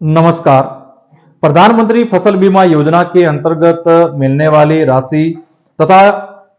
नमस्कार। प्रधानमंत्री फसल बीमा योजना के अंतर्गत मिलने वाली राशि तथा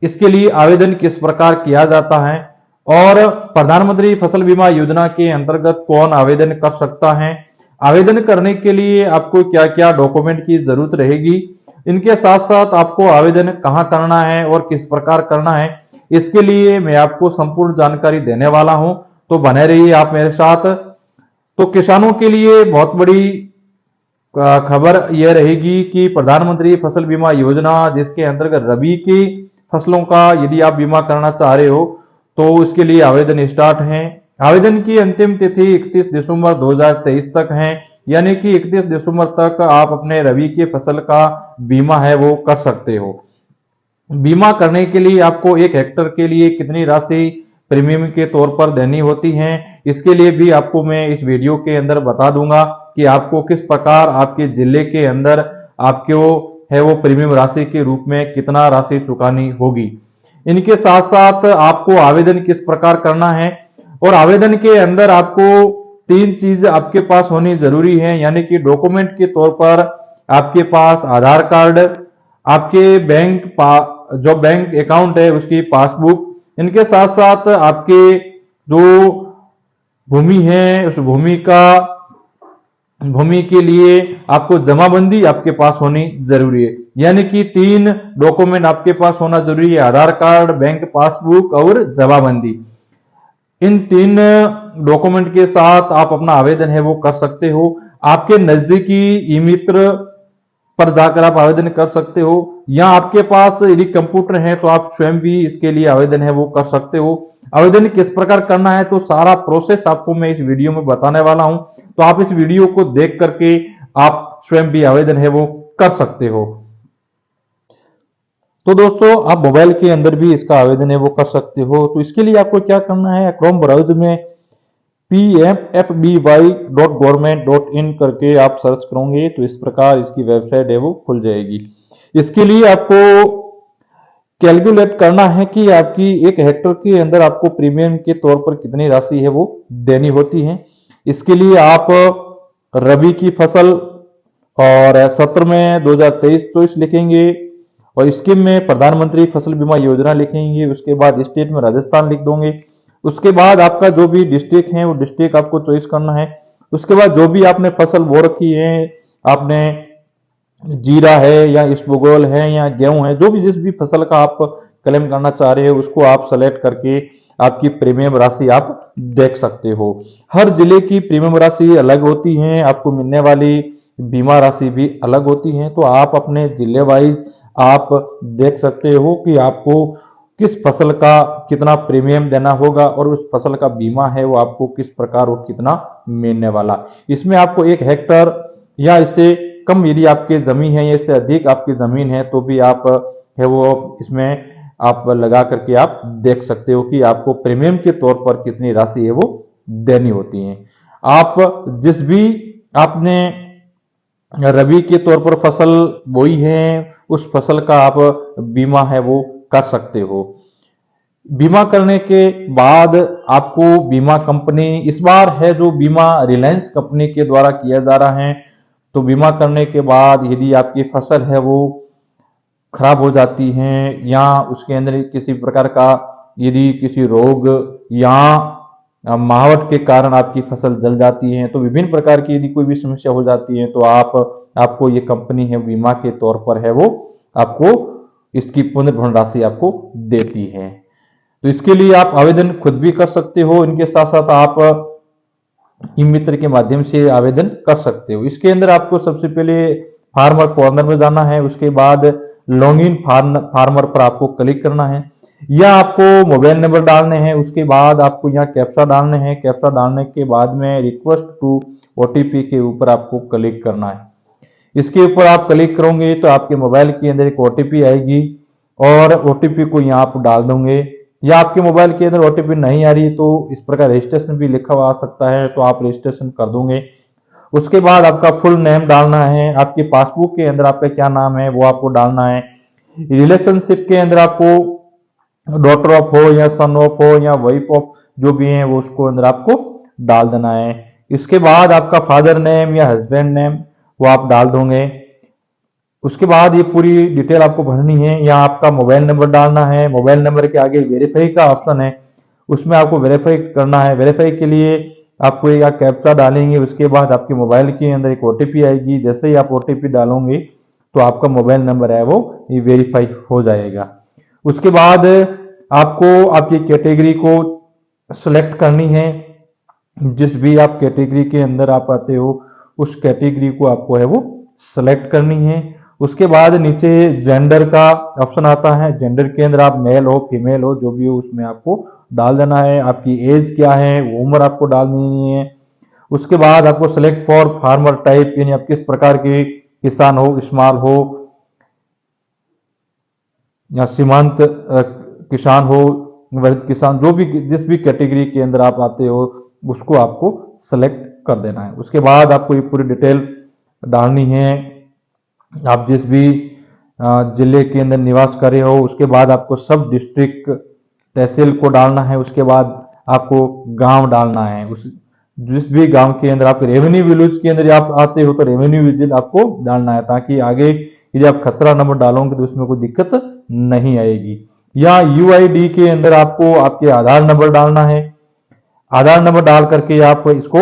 इसके लिए आवेदन किस प्रकार किया जाता है और प्रधानमंत्री फसल बीमा योजना के अंतर्गत कौन आवेदन कर सकता है, आवेदन करने के लिए आपको क्या क्या डॉक्यूमेंट की जरूरत रहेगी, इनके साथ साथ आपको आवेदन कहाँ करना है और किस प्रकार करना है, इसके लिए मैं आपको संपूर्ण जानकारी देने वाला हूं। तो बने रहिए आप मेरे साथ। तो किसानों के लिए बहुत बड़ी खबर यह रहेगी कि प्रधानमंत्री फसल बीमा योजना जिसके अंतर्गत रबी की फसलों का यदि आप बीमा करना चाह रहे हो तो उसके लिए आवेदन स्टार्ट है। आवेदन की अंतिम तिथि 31 दिसंबर 2023 तक है, यानी कि 31 दिसंबर तक आप अपने रबी की फसल का बीमा है वो कर सकते हो। बीमा करने के लिए आपको 1 हेक्टर के लिए कितनी राशि प्रीमियम के तौर पर देनी होती है, इसके लिए भी आपको मैं इस वीडियो के अंदर बता दूंगा कि आपको किस प्रकार आपके जिले के अंदर आपको है वो प्रीमियम राशि के रूप में कितना राशि चुकानी होगी। इनके साथ साथ आपको आवेदन किस प्रकार करना है और आवेदन के अंदर आपको 3 चीज आपके पास होनी जरूरी है, यानी कि डॉक्यूमेंट के तौर पर आपके पास आधार कार्ड, आपके जो बैंक अकाउंट है उसकी पासबुक, इनके साथ साथ आपके जो भूमि है उस भूमि के लिए आपको जमाबंदी आपके पास होनी जरूरी है। यानी कि 3 डॉक्यूमेंट आपके पास होना जरूरी है, आधार कार्ड, बैंक पासबुक और जमाबंदी। इन 3 डॉक्यूमेंट के साथ आप अपना आवेदन है वो कर सकते हो। आपके नजदीकी ई मित्र पर जाकर आप आवेदन कर सकते हो, या आपके पास यदि कंप्यूटर है तो आप स्वयं भी इसके लिए आवेदन है वो कर सकते हो। आवेदन किस प्रकार करना है तो सारा प्रोसेस आपको मैं इस वीडियो में बताने वाला हूं, तो आप इस वीडियो को देख करके आप स्वयं भी आवेदन है वो कर सकते हो। तो दोस्तों आप मोबाइल के अंदर भी इसका आवेदन है वो कर सकते हो। तो इसके लिए आपको क्या करना है, क्रोम ब्राउजर में pmfby.government.in करके आप सर्च करोगे तो इस प्रकार इसकी वेबसाइट है वो खुल जाएगी। इसके लिए आपको कैलकुलेट करना है कि आपकी 1 हेक्टर के अंदर आपको प्रीमियम के तौर पर कितनी राशि है वो देनी होती है। इसके लिए आप रबी की फसल और सत्र में 2023-24 लिखेंगे और स्कीम में प्रधानमंत्री फसल बीमा योजना लिखेंगे। उसके बाद स्टेट में राजस्थान लिख दोगे। उसके बाद आपका जो भी डिस्ट्रिक्ट है वो डिस्ट्रिक्ट आपको चॉइस करना है। उसके बाद जो भी आपने फसल बो रखी है, आपने जीरा है या इसबगोल है या गेहूं है, जो भी जिस भी फसल का आप क्लेम करना चाह रहे हो उसको आप सेलेक्ट करके आपकी प्रीमियम राशि आप देख सकते हो। हर जिले की प्रीमियम राशि अलग होती है, आपको मिलने वाली बीमा राशि भी अलग होती है। तो आप अपने जिले वाइज आप देख सकते हो कि आपको किस फसल का कितना प्रीमियम देना होगा और उस फसल का बीमा है वो आपको किस प्रकार और कितना मिलने वाला। इसमें आपको 1 हेक्टर या इससे कम यदि आपकी जमीन है या इससे अधिक आपकी जमीन है तो भी आप है वो इसमें आप लगा करके आप देख सकते हो कि आपको प्रीमियम के तौर पर कितनी राशि है वो देनी होती है। आप जिस भी आपने रबी के तौर पर फसल बोई है उस फसल का आप बीमा है वो कर सकते हो। बीमा करने के बाद आपको बीमा कंपनी, इस बार है जो बीमा रिलायंस कंपनी के द्वारा किया जा रहा है, तो बीमा करने के बाद यदि आपकी फसल है वो खराब हो जाती है या उसके अंदर किसी प्रकार का यदि किसी रोग या मावट के कारण आपकी फसल जल जाती है, तो विभिन्न प्रकार की यदि कोई भी समस्या हो जाती है तो आपको ये कंपनी है बीमा के तौर पर है वो आपको इसकी पुनर्भरण राशि आपको देती है। तो इसके लिए आप आवेदन खुद भी कर सकते हो, इनके साथ साथ आप ई मित्र के माध्यम से आवेदन कर सकते हो। इसके अंदर आपको सबसे पहले फार्मर कॉर्नर में जाना है, उसके बाद लॉग इन फार्मर पर आपको क्लिक करना है या आपको मोबाइल नंबर डालने हैं। उसके बाद आपको यहाँ कैप्चा डालने हैं, कैप्चा डालने के बाद में रिक्वेस्ट टू ओटीपी के ऊपर आपको क्लिक करना है। इसके ऊपर आप क्लिक करोगे तो आपके मोबाइल के अंदर एक ओटीपी आएगी और ओटीपी को यहाँ आप डाल दोगे, या आपके मोबाइल के अंदर ओटीपी नहीं आ रही तो इस प्रकार रजिस्ट्रेशन भी लिखा हुआ आ सकता है, तो आप रजिस्ट्रेशन कर दोगे। उसके बाद आपका फुल नेम डालना है, आपके पासबुक के अंदर आपका क्या नाम है वो आपको डालना है। रिलेशनशिप के अंदर आपको डॉटर ऑफ हो या सन ऑफ हो या वाइफ ऑफ जो भी है वो उसको अंदर आपको डाल देना है। इसके बाद आपका फादर नेम या हस्बैंड नेम वो आप डाल दोगे। उसके बाद ये पूरी डिटेल आपको भरनी है। यहाँ आपका मोबाइल नंबर डालना है। मोबाइल नंबर के आगे वेरीफाई का ऑप्शन है, उसमें आपको वेरीफाई करना है। वेरीफाई के लिए आपको या कैप्चा डालेंगे, उसके बाद आपके मोबाइल के अंदर एक ओटीपी आएगी। जैसे ही आप ओटीपी डालोगे तो आपका मोबाइल नंबर है वो वेरीफाई हो जाएगा। उसके बाद आपको आपकी कैटेगरी को सिलेक्ट करनी है। जिस भी आप कैटेगरी के अंदर आप आते हो उस कैटेगरी को आपको है वो सिलेक्ट करनी है। उसके बाद नीचे जेंडर का ऑप्शन आता है। जेंडर के अंदर आप मेल हो फीमेल हो जो भी हो उसमें आपको डाल देना है। आपकी एज क्या है वो उम्र आपको डालनी है। उसके बाद आपको सेलेक्ट फॉर फार्मर टाइप, यानी आप किस प्रकार के किसान हो, स्मॉल हो या सीमांत किसान हो, वृहद किसान, जो भी जिस भी कैटेगरी के अंदर आप आते हो उसको आपको सेलेक्ट कर देना है। उसके बाद आपको ये पूरी डिटेल डालनी है। आप जिस भी जिले के अंदर निवास कर रहे हो, उसके बाद आपको सब डिस्ट्रिक्ट तहसील को डालना है। उसके बाद आपको गांव डालना है। उस जिस भी गांव के अंदर आप रेवेन्यू विलेज के अंदर आप आते हो तो रेवेन्यू विलेज आपको डालना है, ताकि आगे यदि आप खसरा नंबर डालोगे तो उसमें कोई दिक्कत नहीं आएगी। या यूआईडी के अंदर आपको आपके आधार नंबर डालना है। आधार नंबर डाल करके आप इसको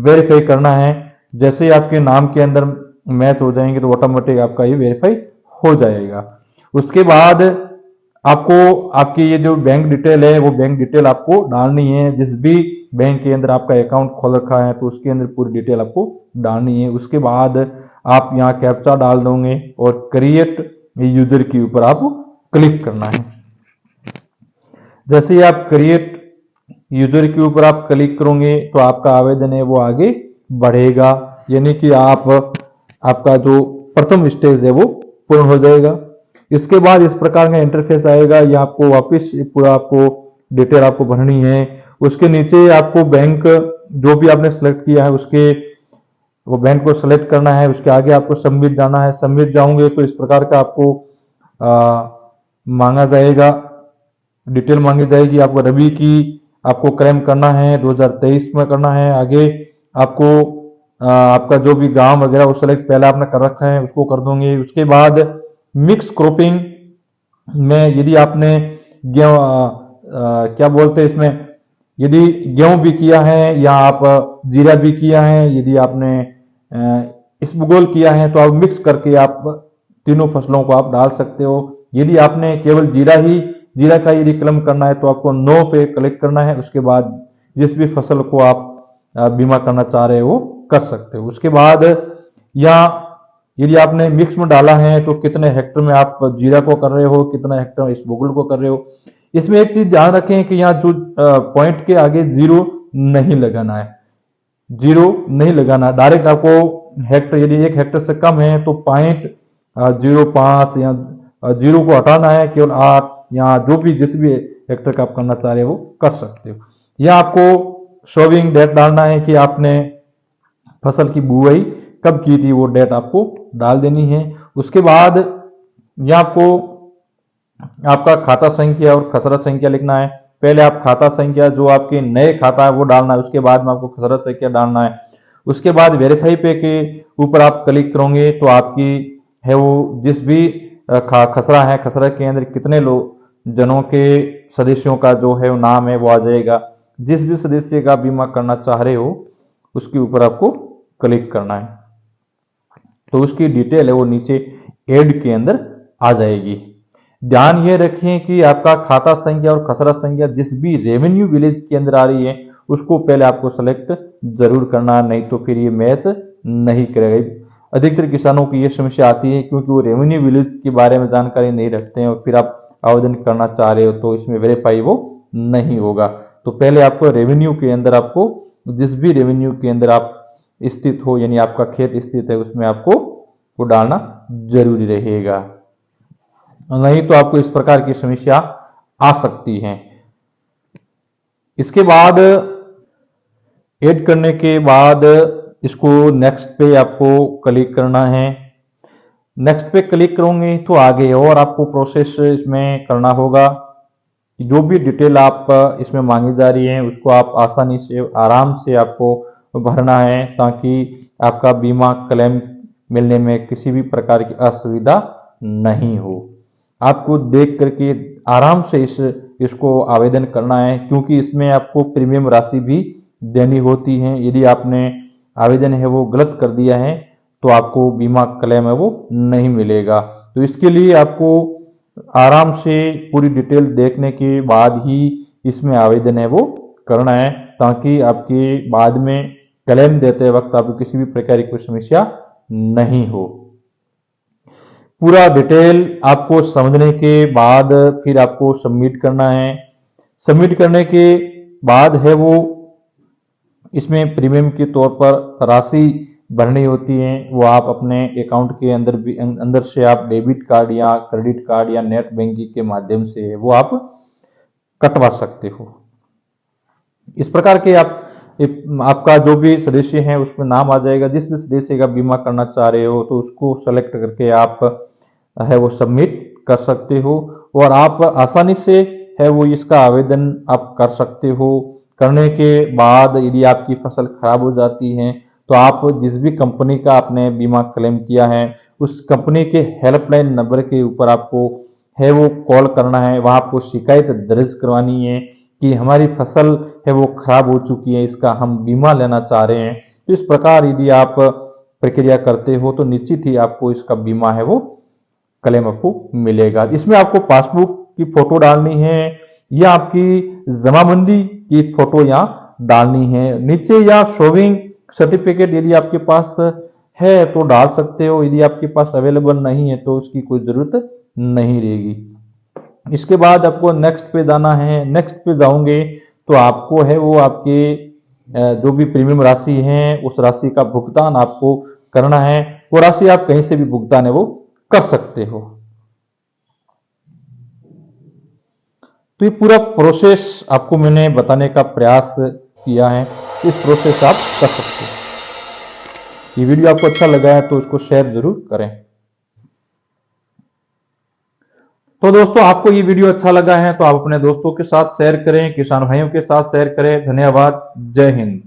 वेरीफाई करना है। जैसे ही आपके नाम के अंदर मैच हो जाएंगे तो ऑटोमेटिक आपका ये वेरीफाई हो जाएगा। उसके बाद आपको आपकी ये जो बैंक डिटेल है वो बैंक डिटेल आपको डालनी है। जिस भी बैंक के अंदर आपका अकाउंट खोल रखा है तो उसके अंदर पूरी डिटेल आपको डालनी है। उसके बाद आप यहाँ कैप्चा डाल दोगे और क्रिएट यूजर के ऊपर आप क्लिक करना है। जैसे ही आप क्रिएट यूजर के ऊपर आप क्लिक करोगे तो आपका आवेदन है वो आगे बढ़ेगा, यानी कि आपका जो प्रथम स्टेज है वो पूर्ण हो जाएगा। इसके बाद इस प्रकार का इंटरफेस आएगा। ये आपको वापस पूरा आपको डिटेल आपको भरनी है। उसके नीचे आपको बैंक जो भी आपने सेलेक्ट किया है उसके वो बैंक को सेलेक्ट करना है। उसके आगे आपको सबमिट जाना है। सबमिट जाओगे तो इस प्रकार का आपको मांगा जाएगा, डिटेल मांगी जाएगी। आपको रबी की आपको क्लेम करना है, 2023 में करना है। आगे आपको आपका जो भी गांव वगैरह वो सेलेक्ट पहले आपने कर रखा है उसको कर दोगे। उसके बाद मिक्स क्रॉपिंग में यदि आपने गेहूं क्या बोलते हैं इसमें, यदि गेहूं भी किया है या आप जीरा भी किया है, यदि आपने इसबगोल किया है तो आप मिक्स करके आप तीनों फसलों को आप डाल सकते हो। यदि आपने केवल जीरा का यदि क्लेम करना है तो आपको नो पे क्लिक करना है। उसके बाद जिस भी फसल को आप बीमा करना चाह रहे हो कर सकते हो। उसके बाद या यदि आपने मिक्स में डाला है तो कितने हेक्टर में आप जीरा को कर रहे हो, कितना हेक्टर इसबगोल को कर रहे हो। इसमें एक चीज ध्यान रखें कि यहाँ जो पॉइंट के आगे जीरो नहीं लगाना है, जीरो नहीं लगाना। डायरेक्ट आपको हेक्टर यदि 1 हेक्टर से कम है तो 0.05 या जीरो को हटाना है, केवल 8 या जो भी जिस भी हेक्टर का आप करना चाह रहे हो कर सकते हो। या आपको शोविंग डेट डालना है कि आपने फसल की बुआई कब की थी, वो डेट आपको डाल देनी है। उसके बाद यह आपको आपका खाता संख्या और खसरा संख्या लिखना है। पहले आप खाता संख्या जो आपके नए खाता है वो डालना है, उसके बाद में आपको खसरा संख्या डालना है। उसके बाद वेरीफाई पे के ऊपर आप क्लिक करोगे तो आपकी है वो जिस भी खसरा है, खसरा के अंदर कितने लोग जनों के सदस्यों का जो है वो नाम है वो आ जाएगा। जिस भी सदस्य का बीमा करना चाह रहे हो उसके ऊपर आपको क्लिक करना है तो उसकी डिटेल है वो नीचे ऐड के अंदर आ जाएगी। ध्यान ये रखें कि आपका खाता संख्या और खसरा संख्या जिस भी रेवेन्यू विलेज के अंदर आ रही है उसको पहले आपको सेलेक्ट जरूर करना, नहीं तो फिर ये मैच नहीं करेगा। अधिकतर किसानों की ये समस्या आती है क्योंकि वो रेवेन्यू विलेज के बारे में जानकारी नहीं रखते हैं और फिर आप आवेदन करना चाह रहे हो तो इसमें वेरीफाई वो नहीं होगा। तो पहले आपको रेवेन्यू के अंदर आपको जिस भी रेवेन्यू के अंदर आप स्थित हो, यानी आपका खेत स्थित है, उसमें आपको वो डालना जरूरी रहेगा, नहीं तो आपको इस प्रकार की समस्या आ सकती है। इसके बाद ऐड करने के बाद इसको नेक्स्ट पे आपको क्लिक करना है। नेक्स्ट पे क्लिक करोगे तो आगे और आपको प्रोसेस इसमें करना होगा। जो भी डिटेल आप इसमें मांगी जा रही है उसको आप आसानी से आराम से आपको भरना है ताकि आपका बीमा क्लेम मिलने में किसी भी प्रकार की असुविधा नहीं हो। आपको देख करके आराम से इसको आवेदन करना है, क्योंकि इसमें आपको प्रीमियम राशि भी देनी होती है। यदि आपने आवेदन है वो गलत कर दिया है तो आपको बीमा क्लेम है वो नहीं मिलेगा। तो इसके लिए आपको आराम से पूरी डिटेल देखने के बाद ही इसमें आवेदन है वो करना है, ताकि आपके बाद में क्लेम देते वक्त आपको किसी भी प्रकार की कोई समस्या नहीं हो। पूरा डिटेल आपको समझने के बाद फिर आपको सबमिट करना है। सबमिट करने के बाद है वो इसमें प्रीमियम के तौर पर राशि भरनी होती है, वो आप अपने अकाउंट के अंदर से आप डेबिट कार्ड या क्रेडिट कार्ड या नेट बैंकिंग के माध्यम से वो आप कटवा सकते हो। इस प्रकार के आपका जो भी सदस्य है उसमें नाम आ जाएगा। जिस भी सदस्य का बीमा करना चाह रहे हो तो उसको सेलेक्ट करके आप है वो सबमिट कर सकते हो, और आप आसानी से है वो इसका आवेदन आप कर सकते हो। करने के बाद यदि आपकी फसल खराब हो जाती है तो आप जिस भी कंपनी का आपने बीमा क्लेम किया है उस कंपनी के हेल्पलाइन नंबर के ऊपर आपको है वो कॉल करना है। वहां आपको शिकायत दर्ज करवानी है कि हमारी फसल है वो खराब हो चुकी है, इसका हम बीमा लेना चाह रहे हैं। तो इस प्रकार यदि आप प्रक्रिया करते हो तो निश्चित ही आपको इसका बीमा है वो क्लेम आपको मिलेगा। इसमें आपको पासबुक की फोटो डालनी है या आपकी जमाबंदी की फोटो यहाँ डालनी है। नीचे या शोविंग सर्टिफिकेट यदि आपके पास है तो डाल सकते हो, यदि आपके पास अवेलेबल नहीं है तो उसकी कोई जरूरत नहीं रहेगी। इसके बाद आपको नेक्स्ट पे जाना है। नेक्स्ट पे जाओगे तो आपको है वो आपके जो भी प्रीमियम राशि है उस राशि का भुगतान आपको करना है। वो राशि आप कहीं से भी भुगतान है वो कर सकते हो। तो ये पूरा प्रोसेस आपको मैंने बताने का प्रयास किया है, इस प्रोसेस आप कर सकते हो। ये वीडियो आपको अच्छा लगा है तो इसको शेयर जरूर करें। तो दोस्तों आपको ये वीडियो अच्छा लगा है तो आप अपने दोस्तों के साथ शेयर करें, किसान भाइयों के साथ शेयर करें। धन्यवाद। जय हिंद।